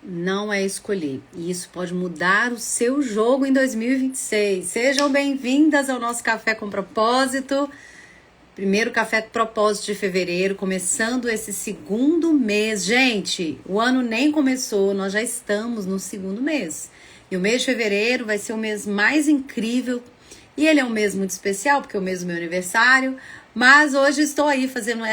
Não é escolher, e isso pode mudar o seu jogo em 2026. Sejam bem-vindas ao nosso Café com Propósito, primeiro Café com Propósito de fevereiro, começando esse segundo mês. Gente, o ano nem começou, nós já estamos no segundo mês. E o mês de fevereiro vai ser o mês mais incrível, e ele é um mês muito especial, porque é o mês do meu aniversário, mas hoje estou aí fazendo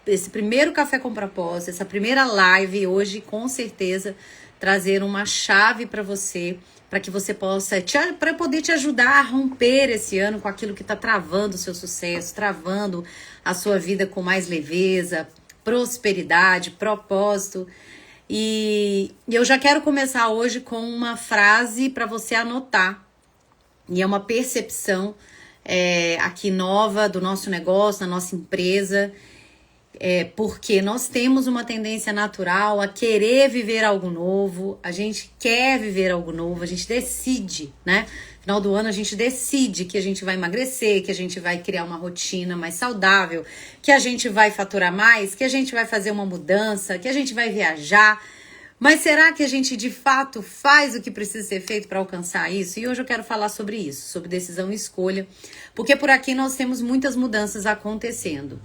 esse primeiro Café com Propósito, essa primeira live hoje, com certeza, trazer uma chave para você, para que você possa, para poder te ajudar a romper esse ano com aquilo que está travando o seu sucesso, travando a sua vida com mais leveza, prosperidade, propósito. E eu já quero começar hoje com uma frase para você anotar, e é uma percepção aqui nova do nosso negócio, da nossa empresa. Porque nós temos uma tendência natural a querer viver algo novo, a gente quer viver algo novo, a gente decide, né? No final do ano a gente decide que a gente vai emagrecer, que a gente vai criar uma rotina mais saudável, que a gente vai faturar mais, que a gente vai fazer uma mudança, que a gente vai viajar. Mas será que a gente de fato faz o que precisa ser feito para alcançar isso? E hoje eu quero falar sobre isso, sobre decisão e escolha, porque por aqui nós temos muitas mudanças acontecendo.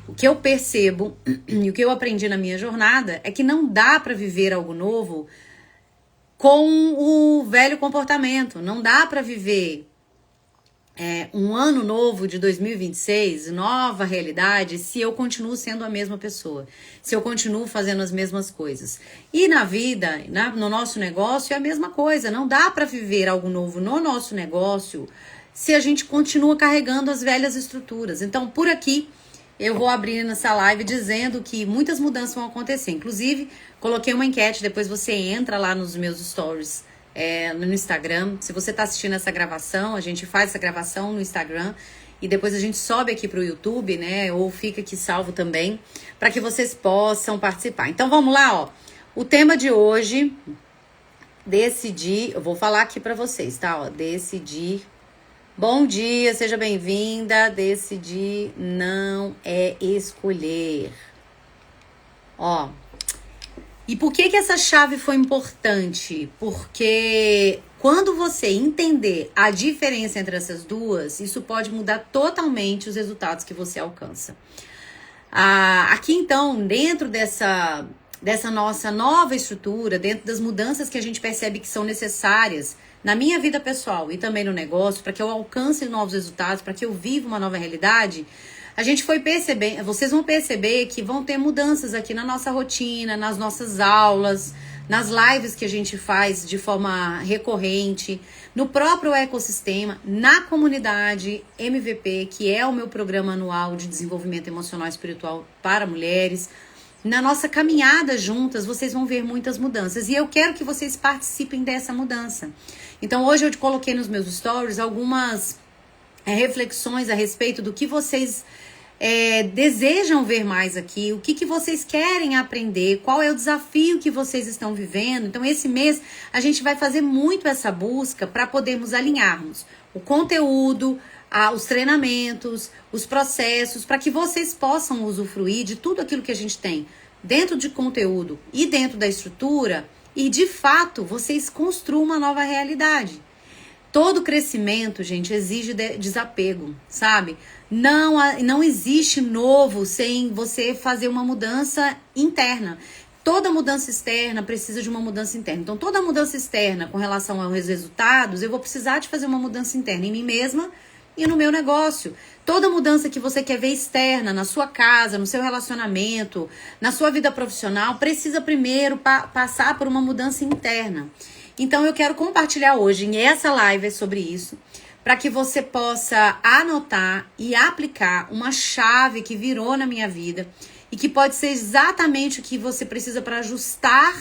O que eu percebo e o que eu aprendi na minha jornada é que não dá para viver algo novo com o velho comportamento. Não dá para viver um ano novo de 2026, nova realidade, se eu continuo sendo a mesma pessoa, se eu continuo fazendo as mesmas coisas. E na vida, no nosso negócio, é a mesma coisa. Não dá para viver algo novo no nosso negócio se a gente continua carregando as velhas estruturas. Então, por aqui, eu vou abrir nessa live dizendo que muitas mudanças vão acontecer. Inclusive, coloquei uma enquete, depois você entra lá nos meus stories no Instagram. Se você está assistindo essa gravação, a gente faz essa gravação no Instagram e depois a gente sobe aqui para o YouTube, né? Ou fica aqui salvo também, para que vocês possam participar. Então vamos lá, ó. O tema de hoje, decidir, eu vou falar aqui para vocês, tá? Ó, decidir. Bom dia, seja bem-vinda. Decidir não é escolher. Ó, e por que essa chave foi importante? Porque quando você entender a diferença entre essas duas, isso pode mudar totalmente os resultados que você alcança. Aqui então, dentro dessa nossa nova estrutura, dentro das mudanças que a gente percebe que são necessárias na minha vida pessoal e também no negócio, para que eu alcance novos resultados, para que eu viva uma nova realidade, a gente foi perceber, vocês vão perceber que vão ter mudanças aqui na nossa rotina, nas nossas aulas, nas lives que a gente faz de forma recorrente, no próprio ecossistema, na comunidade MVP, que é o meu programa anual de desenvolvimento emocional e espiritual para mulheres. Na nossa caminhada juntas, vocês vão ver muitas mudanças. E eu quero que vocês participem dessa mudança. Então, hoje eu te coloquei nos meus stories algumas reflexões a respeito do que vocês desejam ver mais aqui, o que vocês querem aprender, qual é o desafio que vocês estão vivendo. Então, esse mês, a gente vai fazer muito essa busca para podermos alinharmos o conteúdo, os treinamentos, os processos, para que vocês possam usufruir de tudo aquilo que a gente tem dentro de conteúdo e dentro da estrutura e, de fato, vocês construam uma nova realidade. Todo crescimento, gente, exige desapego, sabe? Não existe novo sem você fazer uma mudança interna. Toda mudança externa precisa de uma mudança interna. Então, toda mudança externa com relação aos resultados, eu vou precisar de fazer uma mudança interna em mim mesma e no meu negócio. Toda mudança que você quer ver externa, na sua casa, no seu relacionamento, na sua vida profissional, precisa primeiro passar por uma mudança interna. Então eu quero compartilhar hoje, e essa live é sobre isso, para que você possa anotar e aplicar uma chave que virou na minha vida e que pode ser exatamente o que você precisa para ajustar,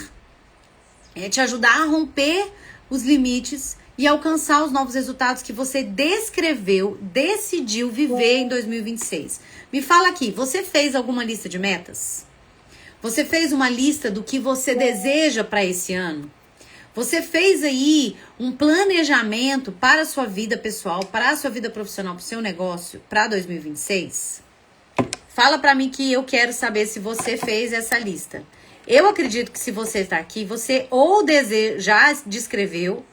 te ajudar a romper os limites e alcançar os novos resultados que você decidiu viver em 2026. Me fala aqui, você fez alguma lista de metas? Você fez uma lista do que você deseja para esse ano? Você fez aí um planejamento para a sua vida pessoal, para a sua vida profissional, para o seu negócio, para 2026? Fala para mim que eu quero saber se você fez essa lista. Eu acredito que se você está aqui, você ou já descreveu,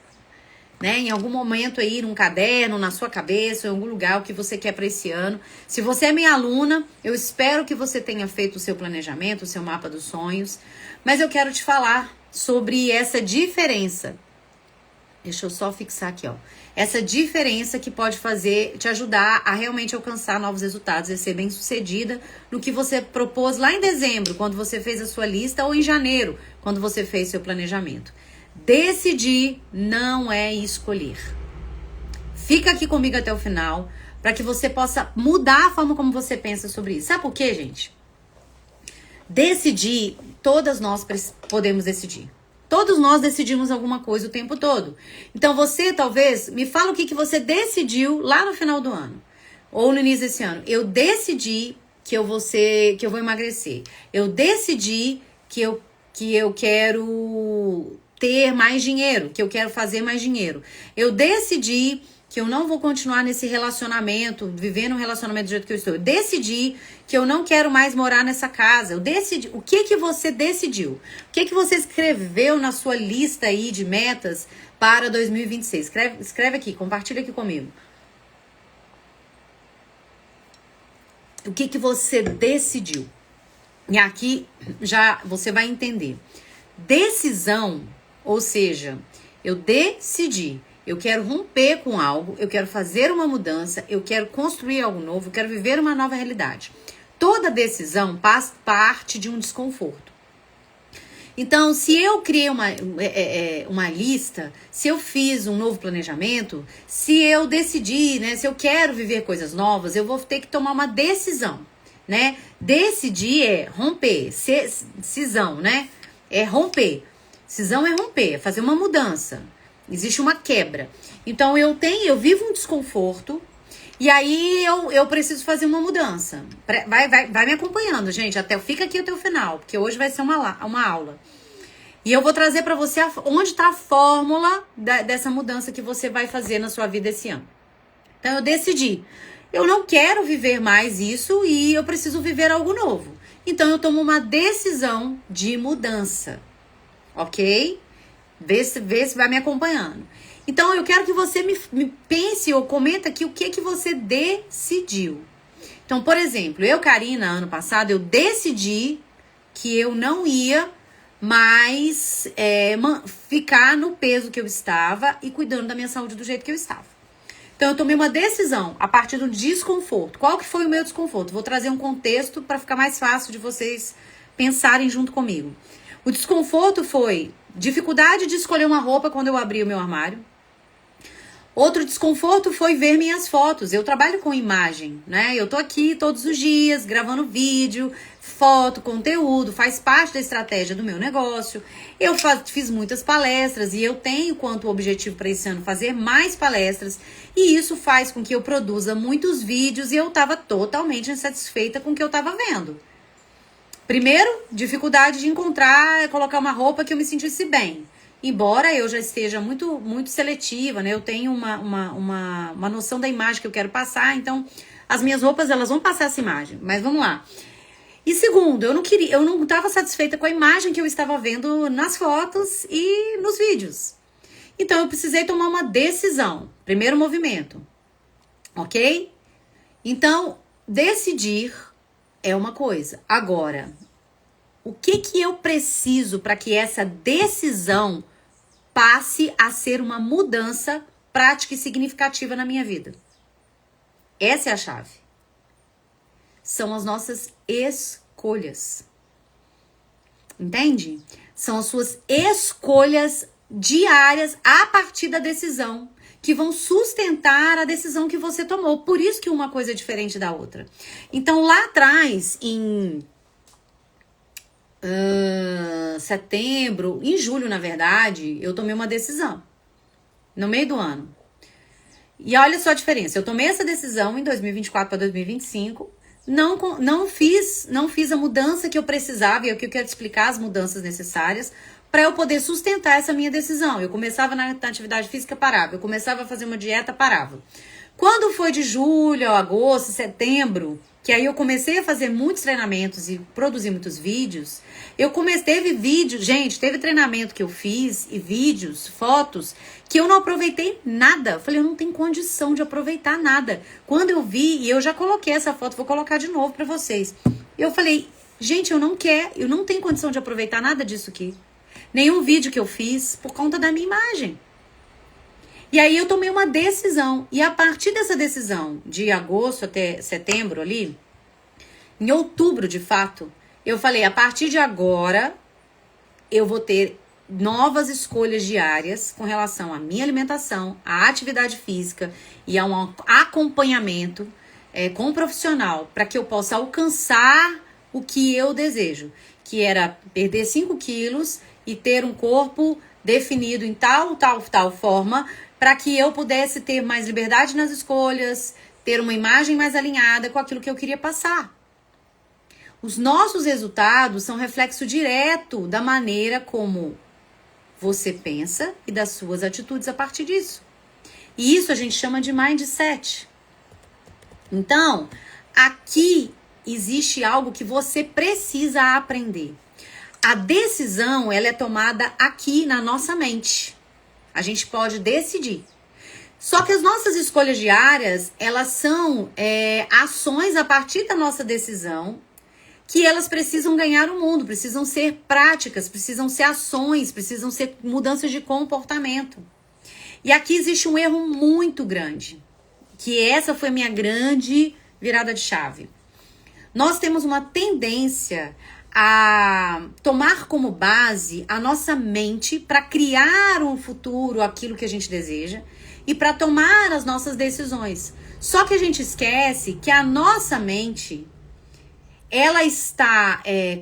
né, em algum momento aí, num caderno, na sua cabeça, em algum lugar, o que você quer para esse ano. Se você é minha aluna, eu espero que você tenha feito o seu planejamento, o seu mapa dos sonhos. Mas eu quero te falar sobre essa diferença. Deixa eu só fixar aqui, ó. Essa diferença que pode te ajudar a realmente alcançar novos resultados e ser bem-sucedida no que você propôs lá em dezembro, quando você fez a sua lista, ou em janeiro, quando você fez seu planejamento. Decidir não é escolher. Fica aqui comigo até o final, para que você possa mudar a forma como você pensa sobre isso. Sabe por quê, gente? Decidir, todas nós podemos decidir. Todos nós decidimos alguma coisa o tempo todo. Então você, talvez, me fala o que você decidiu lá no final do ano. Ou no início desse ano. Eu decidi que eu vou emagrecer. Eu decidi que eu quero ter mais dinheiro, que eu quero fazer mais dinheiro. Eu decidi que eu não vou continuar nesse relacionamento, vivendo um relacionamento do jeito que eu estou. Eu decidi que eu não quero mais morar nessa casa. Eu decidi. O que você decidiu? O que você escreveu na sua lista aí de metas para 2026? Escreve aqui, compartilha aqui comigo. O que você decidiu? E aqui já você vai entender. Decisão, ou seja, eu decidi. Eu quero romper com algo, eu quero fazer uma mudança, eu quero construir algo novo, eu quero viver uma nova realidade. Toda decisão parte de um desconforto. Então, se eu criei uma lista, se eu fiz um novo planejamento, se eu decidi, né, se eu quero viver coisas novas, eu vou ter que tomar uma decisão, né? Decidir é romper, cisão, né? É romper. Cisão é romper, é fazer uma mudança. Existe uma quebra. Então eu vivo um desconforto e aí eu preciso fazer uma mudança. Vai me acompanhando, gente, fica aqui até o final, porque hoje vai ser uma aula. E eu vou trazer para você onde está a fórmula dessa mudança que você vai fazer na sua vida esse ano. Então eu decidi, eu não quero viver mais isso e eu preciso viver algo novo. Então eu tomo uma decisão de mudança, ok? Vê se vai me acompanhando. Então, eu quero que você me pense ou comenta aqui o que você decidiu. Então, por exemplo, Karina, ano passado, eu decidi que eu não ia mais ficar no peso que eu estava e cuidando da minha saúde do jeito que eu estava. Então, eu tomei uma decisão a partir do desconforto. Qual que foi o meu desconforto? Vou trazer um contexto para ficar mais fácil de vocês pensarem junto comigo. O desconforto foi dificuldade de escolher uma roupa quando eu abri o meu armário. Outro desconforto foi ver minhas fotos. Eu trabalho com imagem, né? Eu tô aqui todos os dias gravando vídeo, foto, conteúdo, faz parte da estratégia do meu negócio. Eu fiz muitas palestras e eu tenho quanto objetivo para esse ano fazer mais palestras. E isso faz com que eu produza muitos vídeos e eu tava totalmente insatisfeita com o que eu tava vendo. Primeiro, dificuldade de colocar uma roupa que eu me sentisse bem. Embora eu já esteja muito, muito seletiva, né? Eu tenho uma noção da imagem que eu quero passar, então as minhas roupas, elas vão passar essa imagem. Mas vamos lá. E segundo, eu não estava satisfeita com a imagem que eu estava vendo nas fotos e nos vídeos. Então eu precisei tomar uma decisão. Primeiro movimento. Ok? Então, decidir é uma coisa. Agora, o que eu preciso para que essa decisão passe a ser uma mudança prática e significativa na minha vida? Essa é a chave. São as nossas escolhas. Entende? São as suas escolhas diárias a partir da decisão que vão sustentar a decisão que você tomou. Por isso que uma coisa é diferente da outra. Então, lá atrás, em setembro, em julho, na verdade, eu tomei uma decisão. No meio do ano. E olha só a diferença. Eu tomei essa decisão em 2024 para 2025. Não fiz a mudança que eu precisava. E é o que eu quero te explicar, as mudanças necessárias para eu poder sustentar essa minha decisão. Eu começava na atividade física, parava. Eu começava a fazer uma dieta, parava. Quando foi de julho, agosto, setembro, que aí eu comecei a fazer muitos treinamentos e produzir muitos vídeos, teve vídeo, gente, teve treinamento que eu fiz e vídeos, fotos, que eu não aproveitei nada. Eu falei, eu não tenho condição de aproveitar nada. Quando eu vi, e eu já coloquei essa foto, vou colocar de novo pra vocês. Eu falei, gente, eu não tenho condição de aproveitar nada disso aqui. Nenhum vídeo que eu fiz por conta da minha imagem. E aí eu tomei uma decisão. E a partir dessa decisão, de agosto até setembro ali, em outubro, de fato, eu falei, a partir de agora, eu vou ter novas escolhas diárias com relação à minha alimentação, à atividade física e a um acompanhamento com um profissional para que eu possa alcançar o que eu desejo, que era perder 5 quilos e ter um corpo definido em tal forma para que eu pudesse ter mais liberdade nas escolhas, ter uma imagem mais alinhada com aquilo que eu queria passar. Os nossos resultados são reflexo direto da maneira como você pensa e das suas atitudes a partir disso. E isso a gente chama de mindset. Então, aqui existe algo que você precisa aprender. A decisão, ela é tomada aqui na nossa mente. A gente pode decidir. Só que as nossas escolhas diárias, elas são ações a partir da nossa decisão, que elas precisam ganhar o mundo, precisam ser práticas, precisam ser ações, precisam ser mudanças de comportamento. E aqui existe um erro muito grande, que essa foi a minha grande virada de chave. Nós temos uma tendência a tomar como base a nossa mente para criar um futuro, aquilo que a gente deseja, e para tomar as nossas decisões. Só que a gente esquece que a nossa mente, ela está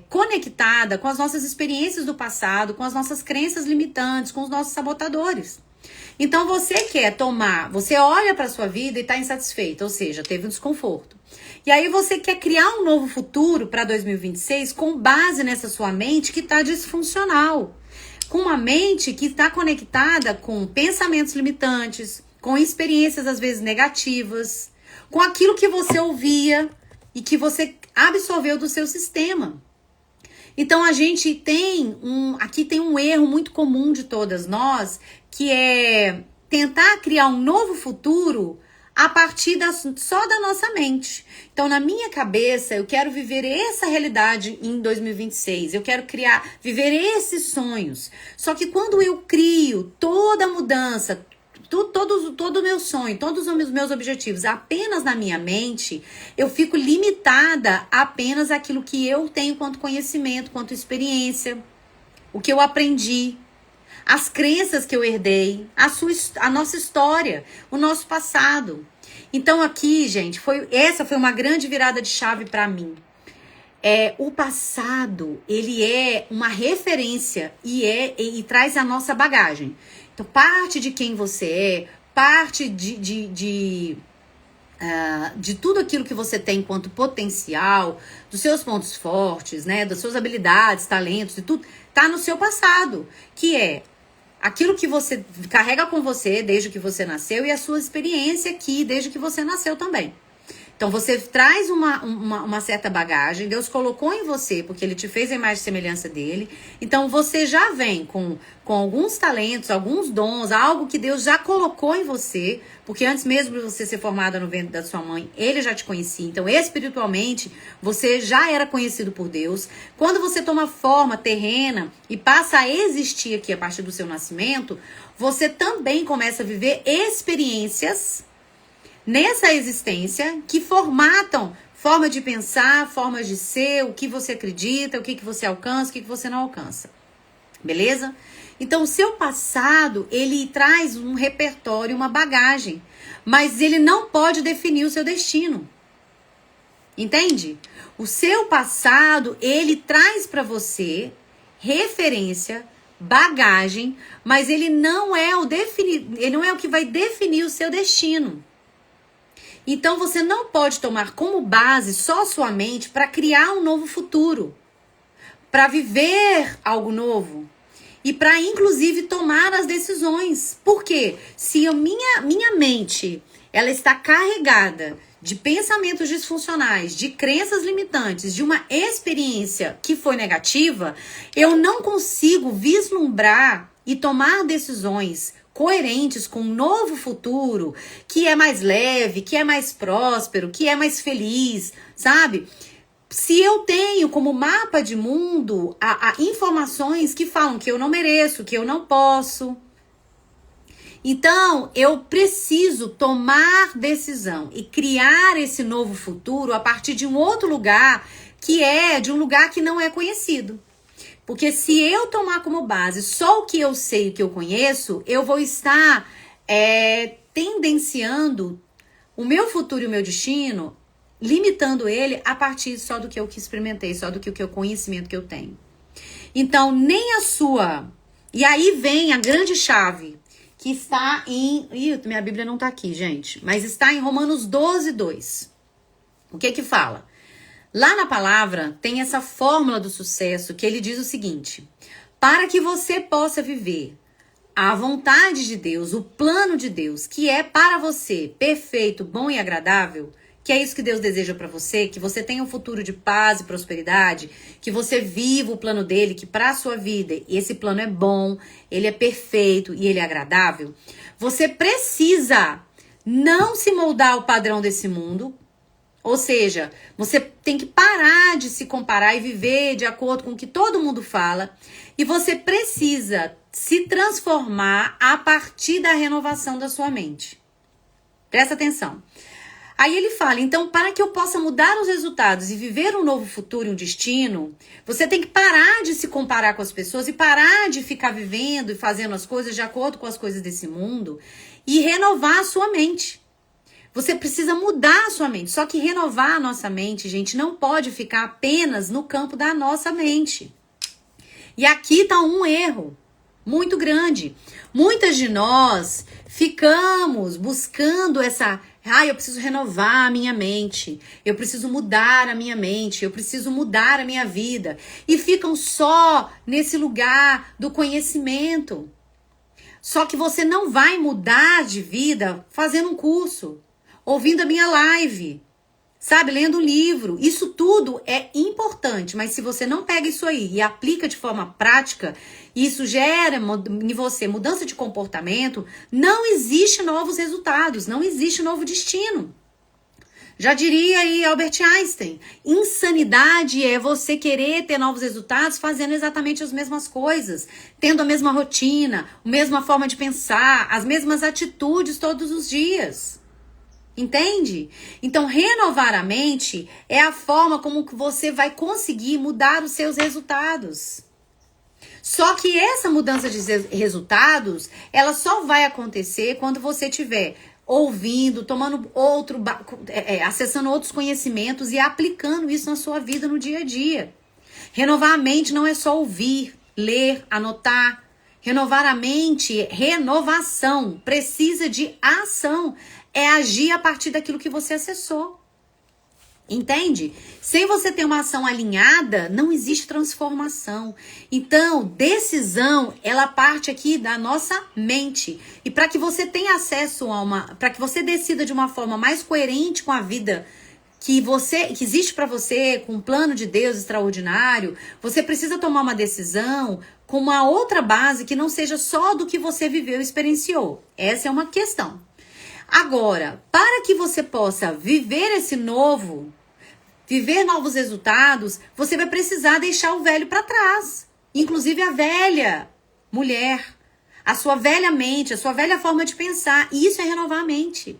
conectada com as nossas experiências do passado, com as nossas crenças limitantes, com os nossos sabotadores. Então você olha para a sua vida e está insatisfeita, ou seja, teve um desconforto. E aí você quer criar um novo futuro para 2026 com base nessa sua mente que está disfuncional. Com uma mente que está conectada com pensamentos limitantes, com experiências às vezes negativas, com aquilo que você ouvia e que você absorveu do seu sistema. Então a gente aqui tem um erro muito comum de todas nós, que é tentar criar um novo futuro a partir só da nossa mente. Então, na minha cabeça, eu quero viver essa realidade em 2026. Eu quero viver esses sonhos. Só que quando eu crio toda a mudança, todo o meu sonho, todos os meus objetivos apenas na minha mente, eu fico limitada apenas àquilo que eu tenho quanto conhecimento, quanto experiência, o que eu aprendi, as crenças que eu herdei, a nossa história, o nosso passado. Então aqui, gente, essa foi uma grande virada de chave para mim. O passado, ele é uma referência e traz a nossa bagagem. Então, parte de quem você é, parte de tudo aquilo que você tem enquanto potencial, dos seus pontos fortes, né, das suas habilidades, talentos e tudo, tá no seu passado, que é aquilo que você carrega com você desde que você nasceu e a sua experiência aqui desde que você nasceu também. Então, você traz uma certa bagagem, Deus colocou em você, porque Ele te fez a imagem e semelhança dEle. Então, você já vem com alguns talentos, alguns dons, algo que Deus já colocou em você, porque antes mesmo de você ser formada no ventre da sua mãe, Ele já te conhecia. Então, espiritualmente, você já era conhecido por Deus. Quando você toma forma terrena e passa a existir aqui a partir do seu nascimento, você também começa a viver experiências nessa existência que formatam forma de pensar, formas de ser, o que você acredita, o que você alcança, o que você não alcança. Beleza? Então, o seu passado, ele traz um repertório, uma bagagem, mas ele não pode definir o seu destino. Entende? O seu passado, ele traz para você referência, bagagem, mas ele não é o que vai definir o seu destino. Então, você não pode tomar como base só sua mente para criar um novo futuro, para viver algo novo e para, inclusive, tomar as decisões. Por quê? Se a minha mente ela está carregada de pensamentos disfuncionais, de crenças limitantes, de uma experiência que foi negativa, eu não consigo vislumbrar e tomar decisões coerentes com um novo futuro que é mais leve, que é mais próspero, que é mais feliz, sabe? Se eu tenho como mapa de mundo a informações que falam que eu não mereço, que eu não posso, então eu preciso tomar decisão e criar esse novo futuro a partir de um outro lugar, que é de um lugar que não é conhecido. Porque se eu tomar como base só o que eu sei, o que eu conheço, eu vou estar tendenciando o meu futuro e o meu destino, limitando ele a partir só do que eu experimentei, só do que o conhecimento que eu tenho. Então, nem a sua... E aí vem a grande chave, que está em... minha Bíblia não está aqui, gente. Mas está em Romanos 12, 2. O que que fala? Lá na palavra tem essa fórmula do sucesso que ele diz o seguinte: para que você possa viver a vontade de Deus, o plano de Deus, que é para você perfeito, bom e agradável, que é isso que Deus deseja para você, que você tenha um futuro de paz e prosperidade, que você viva o plano dele, que para a sua vida esse plano é bom, ele é perfeito e ele é agradável, você precisa não se moldar ao padrão desse mundo. Ou seja, você tem que parar de se comparar e viver de acordo com o que todo mundo fala. E você precisa se transformar a partir da renovação da sua mente. Presta atenção. Aí ele fala, então, para que eu possa mudar os resultados e viver um novo futuro e um destino, você tem que parar de se comparar com as pessoas e parar de ficar vivendo e fazendo as coisas de acordo com as coisas desse mundo e renovar a sua mente. Você precisa mudar a sua mente. Só que renovar a nossa mente, gente, não pode ficar apenas no campo da nossa mente. E aqui tá um erro muito grande. Muitas de nós ficamos buscando essa... eu preciso renovar a minha mente. Eu preciso mudar a minha mente. Eu preciso mudar a minha vida. E ficam só nesse lugar do conhecimento. Só que você não vai mudar de vida fazendo um curso, ouvindo a minha live, sabe, lendo um livro. Isso tudo é importante, mas se você não pega isso aí e aplica de forma prática, isso gera em você mudança de comportamento, não existe novos resultados, não existe novo destino. Já diria aí Albert Einstein, insanidade é você querer ter novos resultados fazendo exatamente as mesmas coisas, tendo a mesma rotina, a mesma forma de pensar, as mesmas atitudes todos os dias. Entende? Então, renovar a mente é a forma como que você vai conseguir mudar os seus resultados. Só que essa mudança de resultados, ela só vai acontecer quando você estiver ouvindo, tomando acessando outros conhecimentos e aplicando isso na sua vida no dia a dia. Renovar a mente não é só ouvir, ler, anotar. Renovar a mente, renovação, precisa de ação. É agir a partir daquilo que você acessou. Entende? Sem você ter uma ação alinhada, não existe transformação. Então, decisão, ela parte aqui da nossa mente. E para que você tenha acesso para que você decida de uma forma mais coerente com a vida que existe para você, com um plano de Deus extraordinário, você precisa tomar uma decisão com uma outra base que não seja só do que você viveu e experienciou. Essa é uma questão. Agora, para que você possa viver novos resultados, você vai precisar deixar o velho para trás. Inclusive a velha mulher, a sua velha mente, a sua velha forma de pensar. E isso é renovar a mente.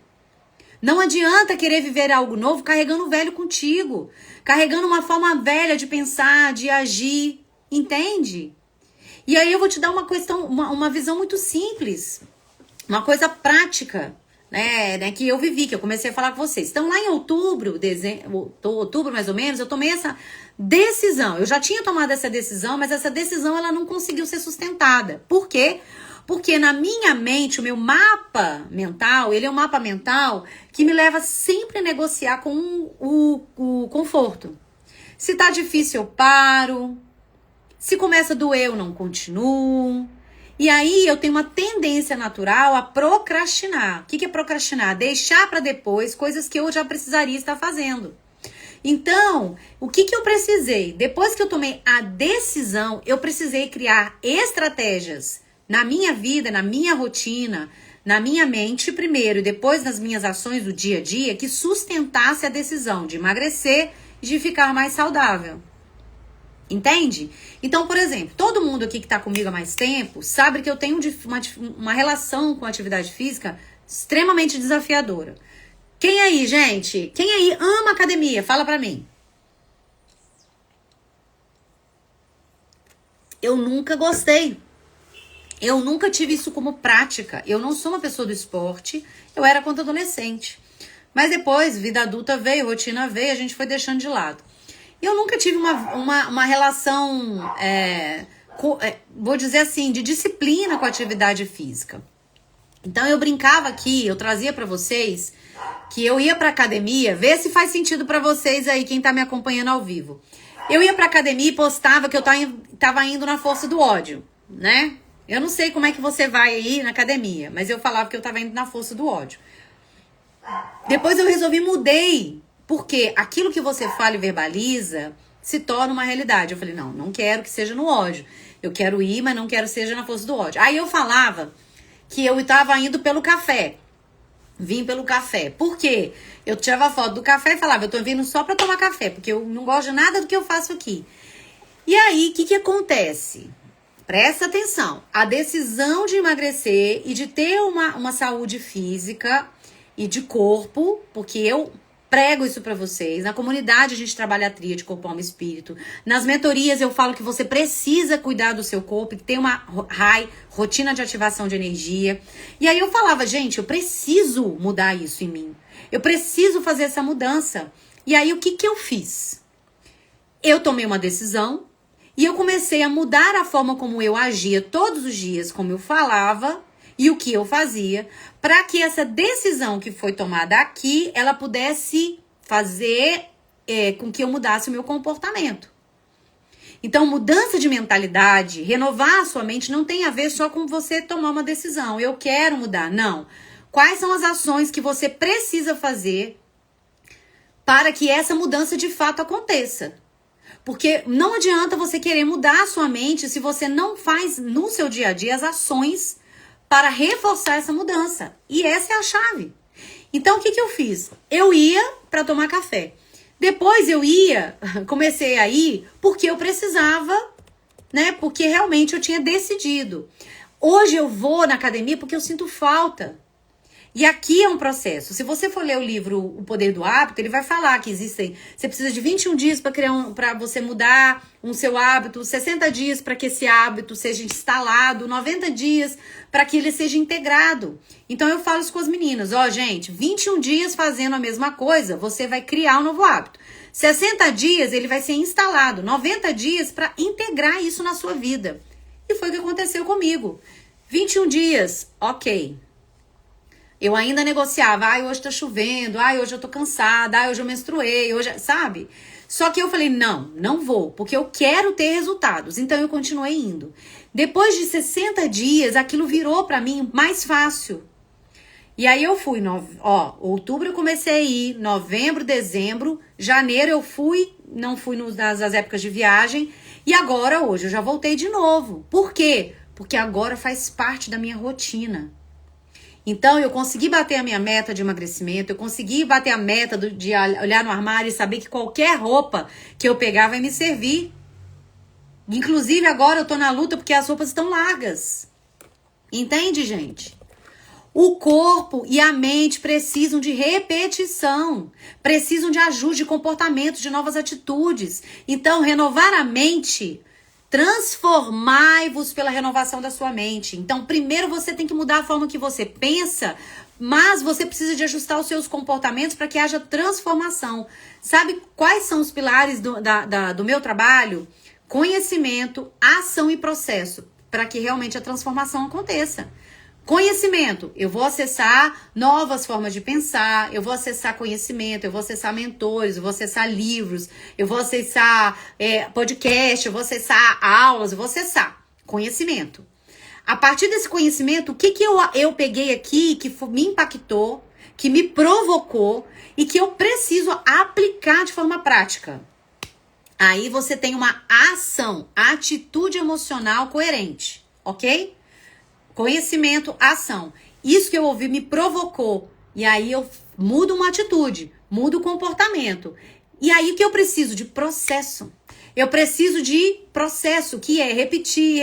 Não adianta querer viver algo novo carregando o velho contigo, carregando uma forma velha de pensar, de agir, entende? E aí eu vou te dar uma visão muito simples, uma coisa prática, né, que eu vivi, que eu comecei a falar com vocês. Então, lá em outubro mais ou menos, eu tomei essa decisão. Eu já tinha tomado essa decisão, mas essa decisão ela não conseguiu ser sustentada. Por quê? Porque na minha mente, o meu mapa mental, ele é um mapa mental que me leva sempre a negociar com o conforto. Se tá difícil, eu paro. Se começa a doer, eu não continuo. E aí eu tenho uma tendência natural a procrastinar. O que é procrastinar? Deixar para depois coisas que eu já precisaria estar fazendo. Então, o que eu precisei? Depois que eu tomei a decisão, eu precisei criar estratégias na minha vida, na minha rotina, na minha mente primeiro e depois nas minhas ações do dia a dia que sustentasse a decisão de emagrecer e de ficar mais saudável. Entende? Então, por exemplo, todo mundo aqui que tá comigo há mais tempo sabe que eu tenho uma relação com a atividade física extremamente desafiadora. Quem aí, gente? Quem aí ama academia? Fala pra mim. Eu nunca gostei. Eu nunca tive isso como prática. Eu não sou uma pessoa do esporte. Eu era quando adolescente. Mas depois, vida adulta veio, rotina veio, a gente foi deixando de lado. Eu nunca tive uma relação, vou dizer assim, de disciplina com a atividade física. Então eu brincava aqui, eu trazia pra vocês que eu ia pra academia, vê se faz sentido pra vocês aí, quem tá me acompanhando ao vivo. Eu ia pra academia e postava que eu tava indo na força do ódio, né? Eu não sei como é que você vai aí na academia, mas eu falava que eu tava indo na força do ódio. Depois eu mudei, porque aquilo que você fala e verbaliza se torna uma realidade. Eu falei, não quero que seja no ódio. Eu quero ir, mas não quero que seja na força do ódio. Aí eu falava que eu tava indo pelo café. Vim pelo café. Por quê? Eu tirava foto do café e falava, eu tô vindo só pra tomar café, porque eu não gosto de nada do que eu faço aqui. E aí, o que acontece? Presta atenção. A decisão de emagrecer e de ter uma saúde física e de corpo, porque eu prego isso pra vocês. Na comunidade a gente trabalha a tríade corpo, alma e espírito. Nas mentorias eu falo que você precisa cuidar do seu corpo, que tem uma rotina de ativação de energia. E aí eu falava, gente, eu preciso mudar isso em mim. Eu preciso fazer essa mudança. E aí o que eu fiz? Eu tomei uma decisão e eu comecei a mudar a forma como eu agia todos os dias, como eu falava e o que eu fazia, para que essa decisão que foi tomada aqui, ela pudesse fazer com que eu mudasse o meu comportamento. Então, mudança de mentalidade, renovar a sua mente, não tem a ver só com você tomar uma decisão. Eu quero mudar. Não. Quais são as ações que você precisa fazer para que essa mudança de fato aconteça? Porque não adianta você querer mudar a sua mente se você não faz no seu dia a dia as ações para reforçar essa mudança. E essa é a chave. Então, o que eu fiz? Eu ia para tomar café. Depois comecei a ir porque eu precisava, né? Porque realmente eu tinha decidido. Hoje eu vou na academia porque eu sinto falta. E aqui é um processo. Se você for ler o livro O Poder do Hábito, ele vai falar que você precisa de 21 dias para você mudar seu hábito, 60 dias para que esse hábito seja instalado, 90 dias para que ele seja integrado. Então eu falo isso com as meninas, gente, 21 dias fazendo a mesma coisa, você vai criar um novo hábito. 60 dias ele vai ser instalado, 90 dias para integrar isso na sua vida. E foi o que aconteceu comigo. 21 dias, ok. Eu ainda negociava, hoje tá chovendo, hoje eu tô cansada, hoje eu menstruei, sabe? Só que eu falei, não vou, porque eu quero ter resultados. Então eu continuei indo. Depois de 60 dias, aquilo virou pra mim mais fácil. E aí eu fui, outubro eu comecei a ir, novembro, dezembro, janeiro eu fui, não fui nas épocas de viagem, e agora, hoje, eu já voltei de novo. Por quê? Porque agora faz parte da minha rotina. Então, eu consegui bater a minha meta de emagrecimento, eu consegui bater a meta de olhar no armário e saber que qualquer roupa que eu pegar vai me servir. Inclusive, agora eu tô na luta porque as roupas estão largas. Entende, gente? O corpo e a mente precisam de repetição, precisam de ajuste de comportamento, de novas atitudes. Então, renovar a mente... Transformai-vos pela renovação da sua mente. Então, primeiro você tem que mudar a forma que você pensa, mas você precisa de ajustar os seus comportamentos para que haja transformação. Sabe quais são os pilares do meu trabalho? Conhecimento, ação e processo, para que realmente a transformação aconteça. Conhecimento, eu vou acessar novas formas de pensar, eu vou acessar conhecimento, eu vou acessar mentores, eu vou acessar livros, eu vou acessar podcast, eu vou acessar aulas, eu vou acessar conhecimento. A partir desse conhecimento, o que eu peguei aqui que me impactou, que me provocou e que eu preciso aplicar de forma prática? Aí você tem uma ação, atitude emocional coerente, ok? Conhecimento, ação. Isso que eu ouvi me provocou. E aí eu mudo uma atitude, mudo o comportamento. E aí o que eu preciso? De processo. Eu preciso de processo, que é repetir,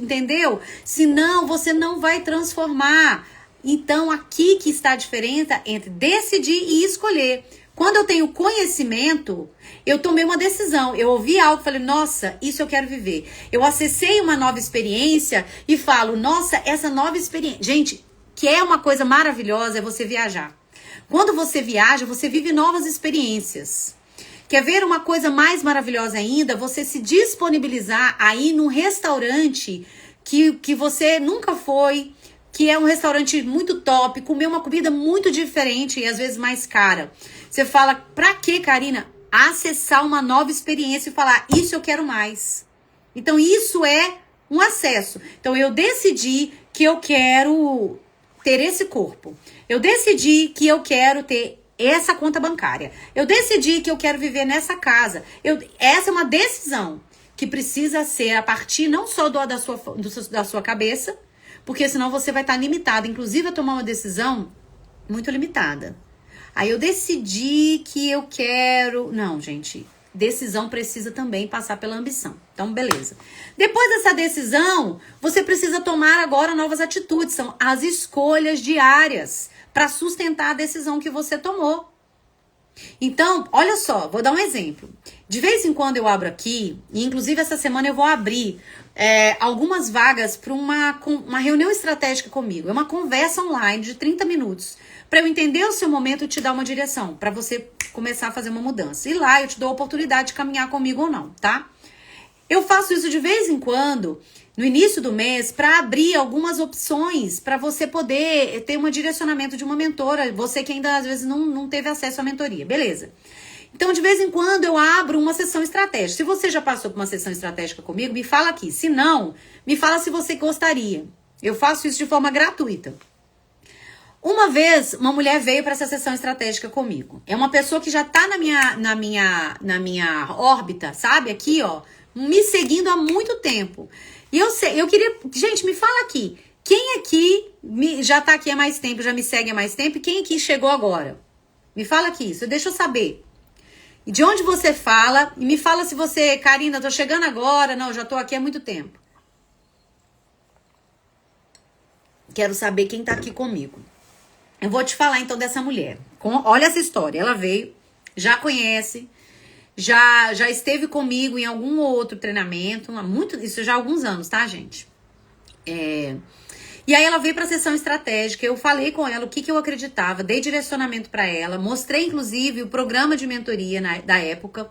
entendeu? Senão você não vai transformar. Então aqui que está a diferença entre decidir e escolher. Quando eu tenho conhecimento, eu tomei uma decisão. Eu ouvi algo e falei, nossa, isso eu quero viver. Eu acessei uma nova experiência e falo, nossa, essa nova experiência. Gente, que é uma coisa maravilhosa é você viajar. Quando você viaja, você vive novas experiências. Quer ver uma coisa mais maravilhosa ainda? Você se disponibilizar a ir num restaurante que você nunca foi, que é um restaurante muito top, comer uma comida muito diferente e às vezes mais cara. Você fala, pra quê, Karina? Acessar uma nova experiência e falar, isso eu quero mais. Então isso é um acesso. Então eu decidi que eu quero ter esse corpo. Eu decidi que eu quero ter essa conta bancária. Eu decidi que eu quero viver nessa casa. Essa é uma decisão que precisa ser a partir não só da sua cabeça, porque senão você vai estar limitado, inclusive a tomar uma decisão muito limitada. Aí eu decidi que eu quero... Não, gente, decisão precisa também passar pela ambição. Então, beleza. Depois dessa decisão, você precisa tomar agora novas atitudes. São as escolhas diárias para sustentar a decisão que você tomou. Então, olha só, vou dar um exemplo. De vez em quando eu abro aqui, e inclusive essa semana eu vou abrir algumas vagas para uma reunião estratégica comigo. É uma conversa online de 30 minutos. Para eu entender o seu momento e te dar uma direção, para você começar a fazer uma mudança. E lá eu te dou a oportunidade de caminhar comigo ou não, tá? Eu faço isso de vez em quando, no início do mês, para abrir algumas opções, para você poder ter um direcionamento de uma mentora, você que ainda às vezes não teve acesso à mentoria, beleza? Então, de vez em quando, eu abro uma sessão estratégica. Se você já passou por uma sessão estratégica comigo, me fala aqui. Se não, me fala se você gostaria. Eu faço isso de forma gratuita. Uma vez, uma mulher veio para essa sessão estratégica comigo. É uma pessoa que já tá na minha órbita, sabe? Aqui, ó, me seguindo há muito tempo. E eu queria... Gente, me fala aqui. Quem aqui já tá aqui há mais tempo, já me segue há mais tempo? E quem aqui chegou agora? Me fala aqui, isso deixa eu saber. E de onde você fala? E me fala se você... Karina, tô chegando agora. Não, já tô aqui há muito tempo. Quero saber quem tá aqui comigo. Eu vou te falar então dessa mulher. Olha essa história. Ela veio, já conhece, já esteve comigo em algum outro treinamento, isso já há alguns anos, tá, gente? E aí ela veio para a sessão estratégica. Eu falei com ela o que eu acreditava, dei direcionamento para ela, mostrei inclusive o programa de mentoria da época.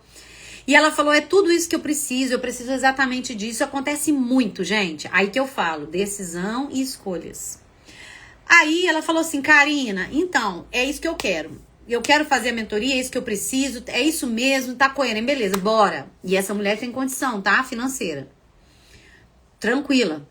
E ela falou, é tudo isso que eu preciso exatamente disso. Acontece muito, gente. Aí que eu falo, decisão e escolhas. Aí ela falou assim, Karina, então, é isso que eu quero. Eu quero fazer a mentoria, é isso que eu preciso, é isso mesmo, tá coerente, beleza, bora. E essa mulher tem condição, tá? Financeira. Tranquila.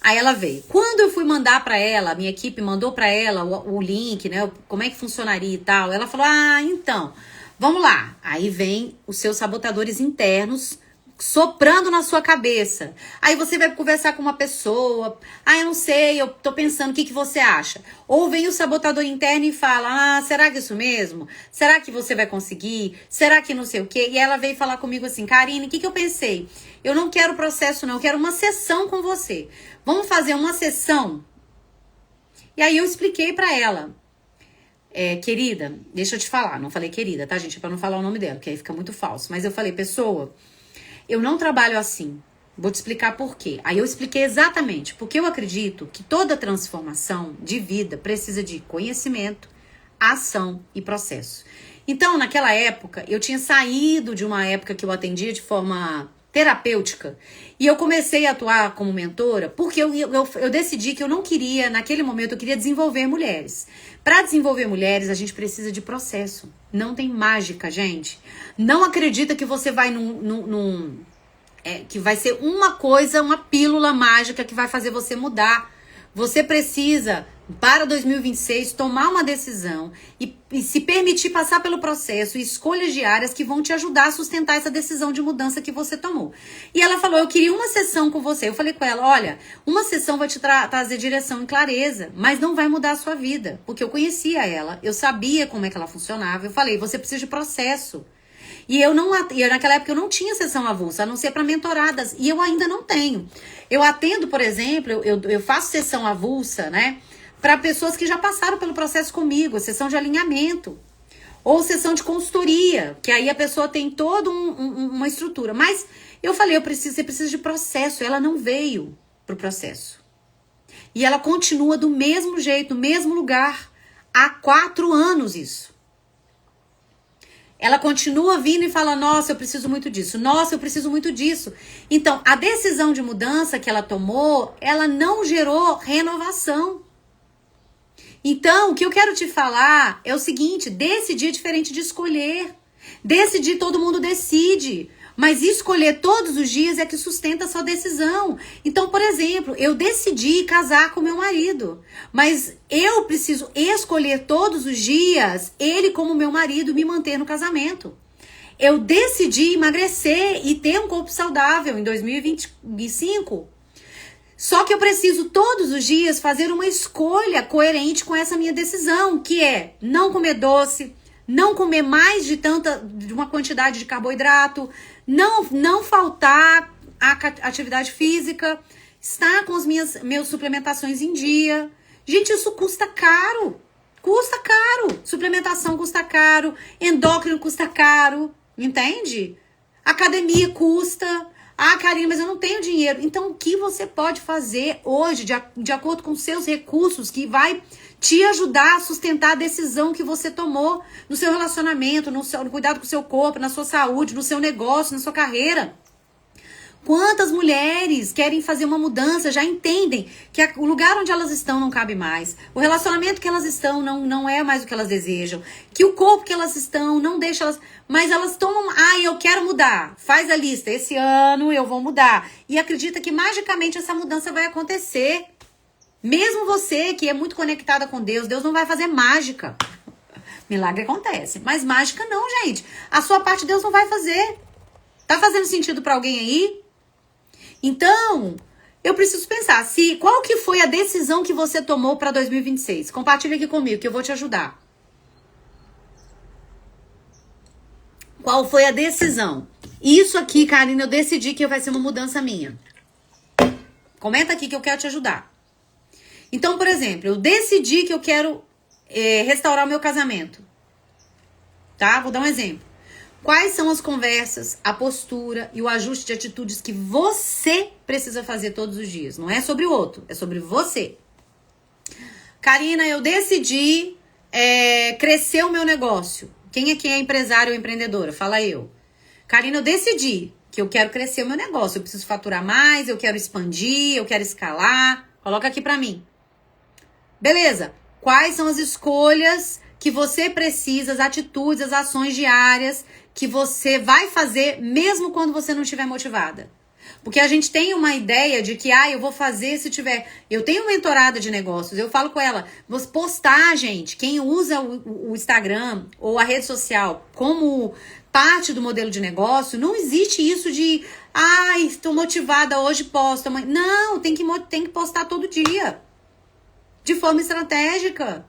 Aí ela veio. Quando eu fui mandar pra ela, minha equipe mandou pra ela o link, né? Como é que funcionaria e tal. Ela falou, então, vamos lá. Aí vem os seus sabotadores internos soprando na sua cabeça. Aí você vai conversar com uma pessoa. Eu não sei, eu tô pensando, o que você acha? Ou vem o sabotador interno e fala, será que é isso mesmo? Será que você vai conseguir? Será que não sei o quê? E ela veio falar comigo assim, Karine, o que eu pensei? Eu não quero processo não, eu quero uma sessão com você. Vamos fazer uma sessão? E aí eu expliquei pra ela. Querida, deixa eu te falar. Não falei querida, tá, gente? É pra não falar o nome dela, porque aí fica muito falso. Mas eu falei, pessoa... Eu não trabalho assim. Vou te explicar por quê. Aí eu expliquei exatamente. Porque eu acredito que toda transformação de vida precisa de conhecimento, ação e processo. Então, naquela época, eu tinha saído de uma época que eu atendia de forma terapêutica. E eu comecei a atuar como mentora porque eu decidi que eu não queria, naquele momento, eu queria desenvolver mulheres. Para desenvolver mulheres, a gente precisa de processo. Não tem mágica, gente. Não acredita que você vai que vai ser uma coisa, uma pílula mágica que vai fazer você mudar. Você precisa, para 2026, tomar uma decisão e se permitir passar pelo processo e escolhas diárias que vão te ajudar a sustentar essa decisão de mudança que você tomou. E ela falou, eu queria uma sessão com você. Eu falei com ela, olha, uma sessão vai te trazer direção e clareza, mas não vai mudar a sua vida. Porque eu conhecia ela, eu sabia como é que ela funcionava. Eu falei, você precisa de processo. E naquela época eu não tinha sessão avulsa, a não ser para mentoradas. E eu ainda não tenho. Eu atendo, por exemplo, eu faço sessão avulsa, né? Para pessoas que já passaram pelo processo comigo, sessão de alinhamento. Ou sessão de consultoria, que aí a pessoa tem toda uma estrutura. Mas eu falei, você precisa de processo. Ela não veio pro processo. E ela continua do mesmo jeito, no mesmo lugar. Há 4 anos isso. Ela continua vindo e fala, nossa, eu preciso muito disso. Nossa, eu preciso muito disso. Então, a decisão de mudança que ela tomou, ela não gerou renovação. Então, o que eu quero te falar é o seguinte, decidir é diferente de escolher. Decidir, todo mundo decide. Mas escolher todos os dias é que sustenta a sua decisão. Então, por exemplo, eu decidi casar com meu marido. Mas eu preciso escolher todos os dias, ele como meu marido, me manter no casamento. Eu decidi emagrecer e ter um corpo saudável em 2025. Só que eu preciso todos os dias fazer uma escolha coerente com essa minha decisão, que é não comer doce, não comer mais de uma quantidade de carboidrato, não faltar a atividade física, estar com as minhas suplementações em dia. Gente, isso custa caro. Custa caro. Suplementação custa caro, endócrino custa caro, entende? Academia custa. Ah, Karine, mas eu não tenho dinheiro. Então, o que você pode fazer hoje, de acordo com seus recursos, que vai te ajudar a sustentar a decisão que você tomou no seu relacionamento, no cuidado com o seu corpo, na sua saúde, no seu negócio, na sua carreira? Quantas mulheres querem fazer uma mudança, já entendem que o lugar onde elas estão não cabe mais, o relacionamento que elas estão não é mais o que elas desejam, que o corpo que elas estão não deixa elas... Mas elas tomam, eu quero mudar, faz a lista, esse ano eu vou mudar. E acredita que magicamente essa mudança vai acontecer. Mesmo você que é muito conectada com Deus, Deus não vai fazer mágica. Milagre acontece, mas mágica não, gente. A sua parte Deus não vai fazer. Tá fazendo sentido pra alguém aí? Então, eu preciso pensar, qual que foi a decisão que você tomou para 2026? Compartilha aqui comigo, que eu vou te ajudar. Qual foi a decisão? Isso aqui, Karine, eu decidi que vai ser uma mudança minha. Comenta aqui que eu quero te ajudar. Então, por exemplo, eu decidi que eu quero restaurar o meu casamento. Tá? Vou dar um exemplo. Quais são as conversas, a postura e o ajuste de atitudes que você precisa fazer todos os dias? Não é sobre o outro, é sobre você. Karina, eu decidi crescer o meu negócio. Quem aqui é empresário ou empreendedora? Fala eu. Karina, eu decidi que eu quero crescer o meu negócio. Eu preciso faturar mais, eu quero expandir, eu quero escalar. Coloca aqui pra mim. Beleza. Quais são as escolhas que você precisa, as atitudes, as ações diárias que você vai fazer mesmo quando você não estiver motivada? Porque a gente tem uma ideia de que, eu vou fazer se tiver... Eu tenho mentorada de negócios, eu falo com ela, vou postar, gente, quem usa o Instagram ou a rede social como parte do modelo de negócio, não existe isso de, estou motivada hoje, posto amanhã. Não, tem que postar todo dia, de forma estratégica.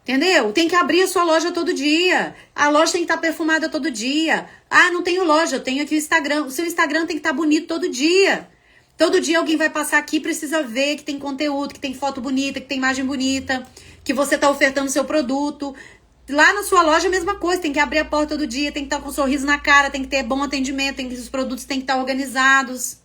Entendeu? Tem que abrir a sua loja todo dia. A loja tem que estar perfumada todo dia. Não tenho loja, eu tenho aqui o Instagram. O seu Instagram tem que estar bonito todo dia. Todo dia alguém vai passar aqui e precisa ver que tem conteúdo, que tem foto bonita, que tem imagem bonita, que você está ofertando seu produto. Lá na sua loja a mesma coisa, tem que abrir a porta todo dia, tem que estar com um sorriso na cara, tem que ter bom atendimento, os produtos têm que estar organizados.